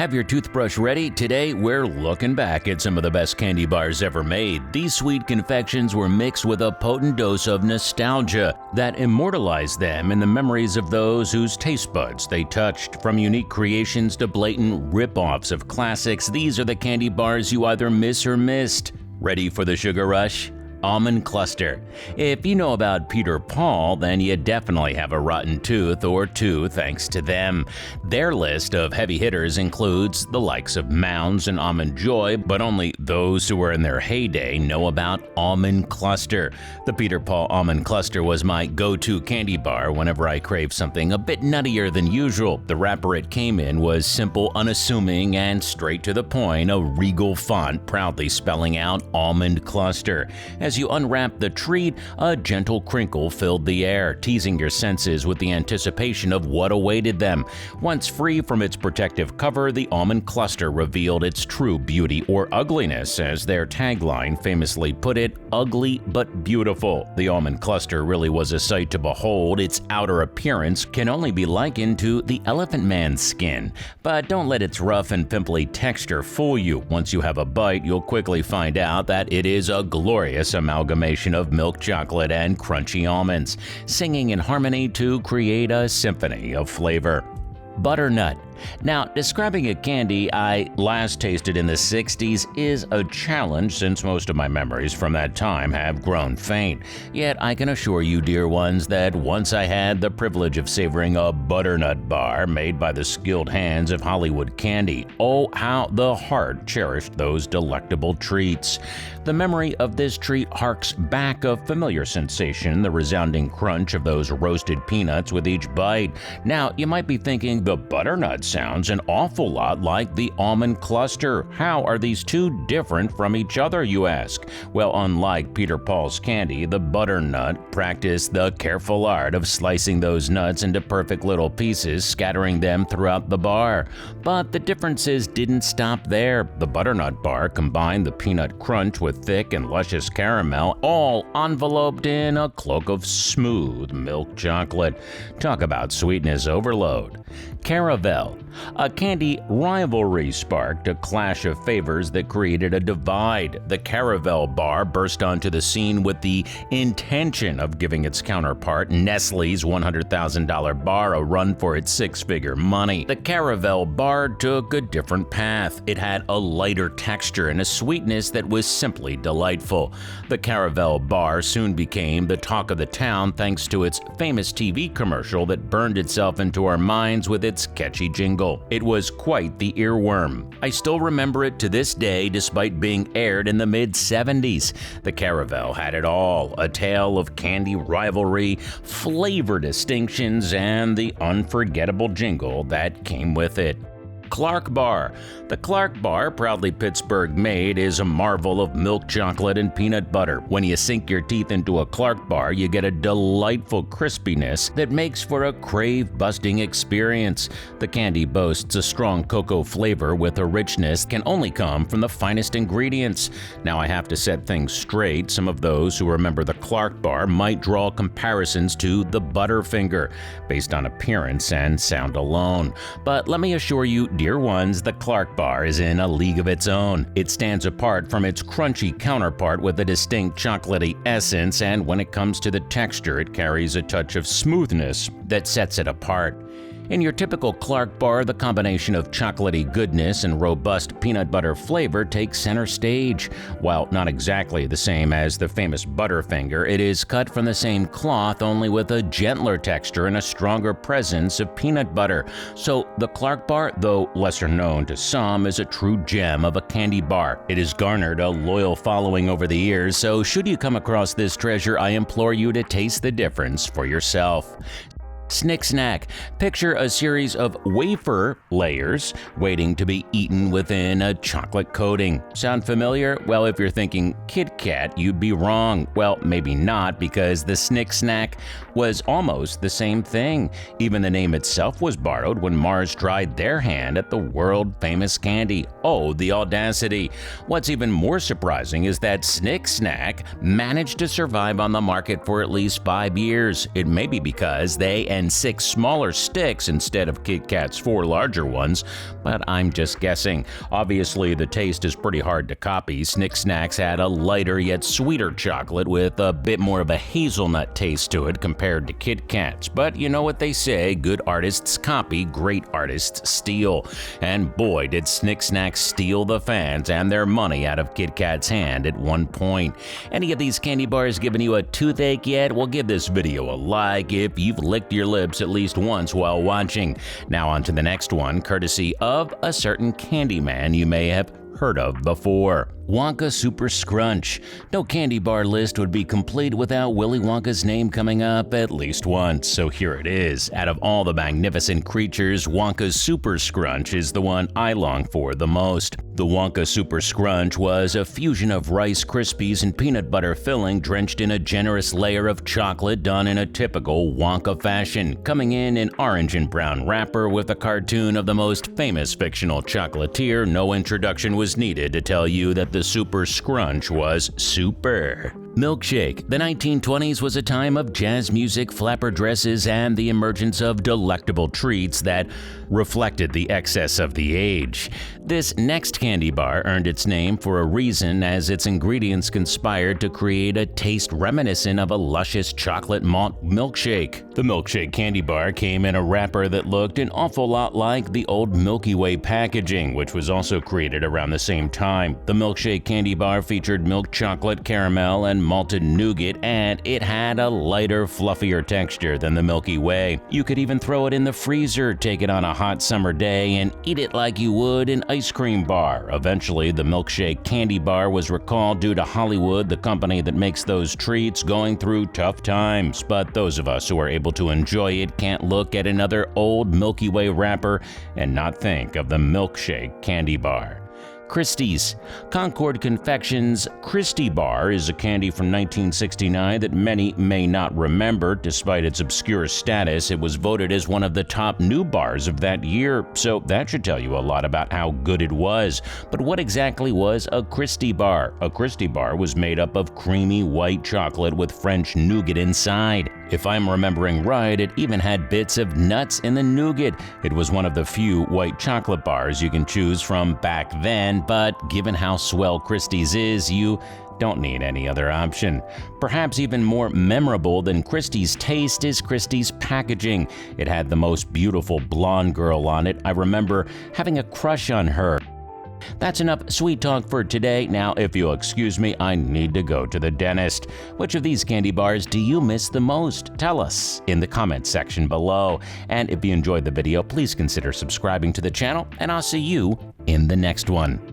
Have your toothbrush ready? Today, we're looking back at some of the best candy bars ever made. These sweet confections were mixed with a potent dose of nostalgia that immortalized them in the memories of those whose taste buds they touched. From unique creations to blatant rip-offs of classics, these are the candy bars you either miss or missed. Ready for the sugar rush? Almond Cluster. If you know about Peter Paul, then you definitely have a rotten tooth or two thanks to them. Their list of heavy hitters includes the likes of Mounds and Almond Joy, but only those who were in their heyday know about Almond Cluster. The Peter Paul Almond Cluster was my go-to candy bar whenever I craved something a bit nuttier than usual. The wrapper it came in was simple, unassuming, and straight to the point, a regal font proudly spelling out Almond Cluster. As you unwrapped the treat, a gentle crinkle filled the air, teasing your senses with the anticipation of what awaited them. Once free from its protective cover, the Almond Cluster revealed its true beauty or ugliness, as their tagline famously put it, ugly but beautiful. The Almond Cluster really was a sight to behold. Its outer appearance can only be likened to the Elephant Man's skin. But don't let its rough and pimply texture fool you. Once you have a bite, you'll quickly find out that it is a glorious amalgamation of milk chocolate and crunchy almonds, singing in harmony to create a symphony of flavor. Butternut. Now, describing a candy I last tasted in the 60s is a challenge since most of my memories from that time have grown faint. Yet I can assure you, dear ones, that once I had the privilege of savoring a butternut bar made by the skilled hands of Hollywood candy. Oh, how the heart cherished those delectable treats. The memory of this treat harks back a familiar sensation, the resounding crunch of those roasted peanuts with each bite. Now, you might be thinking the butternut sounds an awful lot like the Almond Cluster. How are these two different from each other, you ask? Well, unlike Peter Paul's candy, the butternut practiced the careful art of slicing those nuts into perfect little pieces, scattering them throughout the bar. But the differences didn't stop there. The butternut bar combined the peanut crunch with thick and luscious caramel, all enveloped in a cloak of smooth milk chocolate. Talk about sweetness overload. Caravelle. A candy rivalry sparked a clash of favors that created a divide. The Caravelle bar burst onto the scene with the intention of giving its counterpart, Nestle's $100,000 bar, a run for its six-figure money. The Caravelle bar took a different path. It had a lighter texture and a sweetness that was simply delightful. The Caravelle bar soon became the talk of the town thanks to its famous TV commercial that burned itself into our minds with its catchy jingle. It was quite the earworm. I still remember it to this day despite being aired in the mid-70s. The Caravelle had it all, a tale of candy rivalry, flavor distinctions, and the unforgettable jingle that came with it. Clark Bar. The Clark Bar, proudly Pittsburgh-made, is a marvel of milk chocolate and peanut butter. When you sink your teeth into a Clark Bar, you get a delightful crispiness that makes for a crave-busting experience. The candy boasts a strong cocoa flavor with a richness that can only come from the finest ingredients. Now I have to set things straight. Some of those who remember the Clark Bar might draw comparisons to the Butterfinger, based on appearance and sound alone. But let me assure you, dear ones, the Clark Bar is in a league of its own. It stands apart from its crunchy counterpart with a distinct chocolatey essence, and when it comes to the texture, it carries a touch of smoothness that sets it apart. In your typical Clark Bar, the combination of chocolatey goodness and robust peanut butter flavor takes center stage. While not exactly the same as the famous Butterfinger, it is cut from the same cloth, only with a gentler texture and a stronger presence of peanut butter. So the Clark Bar, though lesser known to some, is a true gem of a candy bar. It has garnered a loyal following over the years, so should you come across this treasure, I implore you to taste the difference for yourself. Snick Snack. Picture a series of wafer layers waiting to be eaten within a chocolate coating. Sound familiar? Well, if you're thinking Kit Kat, you'd be wrong. Well, maybe not, because the Snick Snack was almost the same thing. Even the name itself was borrowed when Mars tried their hand at the world-famous candy. Oh, the audacity. What's even more surprising is that Snick Snack managed to survive on the market for at least 5 years. It may be because they and 6 smaller sticks instead of Kit Kat's 4 larger ones, but I'm just guessing. Obviously, the taste is pretty hard to copy. Snick Snacks had a lighter yet sweeter chocolate with a bit more of a hazelnut taste to it compared to Kit Kat's. But you know what they say, good artists copy, great artists steal. And boy, did Snick Snacks steal the fans and their money out of Kit Kat's hand at one point. Any of these candy bars giving you a toothache yet? Well, give this video a like if you've licked your lips at least once while watching. Now on to the next one, courtesy of a certain candy man you may have heard of before. Wonka Super Scrunch. No candy bar list would be complete without Willy Wonka's name coming up at least once, so here it is. Out of all the magnificent creatures, Wonka's Super Scrunch is the one I long for the most. The Wonka Super Scrunch was a fusion of Rice Krispies and peanut butter filling drenched in a generous layer of chocolate done in a typical Wonka fashion, coming in an orange and brown wrapper with a cartoon of the most famous fictional chocolatier. No introduction was needed to tell you that the Super Scrunch was super. Milkshake. The 1920s was a time of jazz music, flapper dresses, and the emergence of delectable treats that reflected the excess of the age. This next candy bar earned its name for a reason, as its ingredients conspired to create a taste reminiscent of a luscious chocolate malt milkshake. The Milkshake candy bar came in a wrapper that looked an awful lot like the old Milky Way packaging, which was also created around the same time. The Milkshake candy bar featured milk chocolate, caramel, and malted nougat, and it had a lighter, fluffier texture than the Milky Way. You could even throw it in the freezer, take it on a hot summer day, and eat it like you would an ice cream bar. Eventually, the Milkshake candy bar was recalled due to Hollywood, the company that makes those treats, going through tough times. But those of us who are able to enjoy it can't look at another old Milky Way wrapper and not think of the Milkshake candy bar. Christie's. Concord Confections' Christy Bar is a candy from 1969 that many may not remember. Despite its obscure status, it was voted as one of the top new bars of that year, so that should tell you a lot about how good it was. But what exactly was a Christy Bar? A Christy Bar was made up of creamy white chocolate with French nougat inside. If I'm remembering right, it even had bits of nuts in the nougat. It was one of the few white chocolate bars you can choose from back then, but given how swell Christie's is, you don't need any other option. Perhaps even more memorable than Christie's taste is Christie's packaging. It had the most beautiful blonde girl on it. I remember having a crush on her. That's enough sweet talk for today. Now, if you'll excuse me, I need to go to the dentist. Which of these candy bars do you miss the most? Tell us in the comments section below. And if you enjoyed the video, please consider subscribing to the channel, and I'll see you in the next one.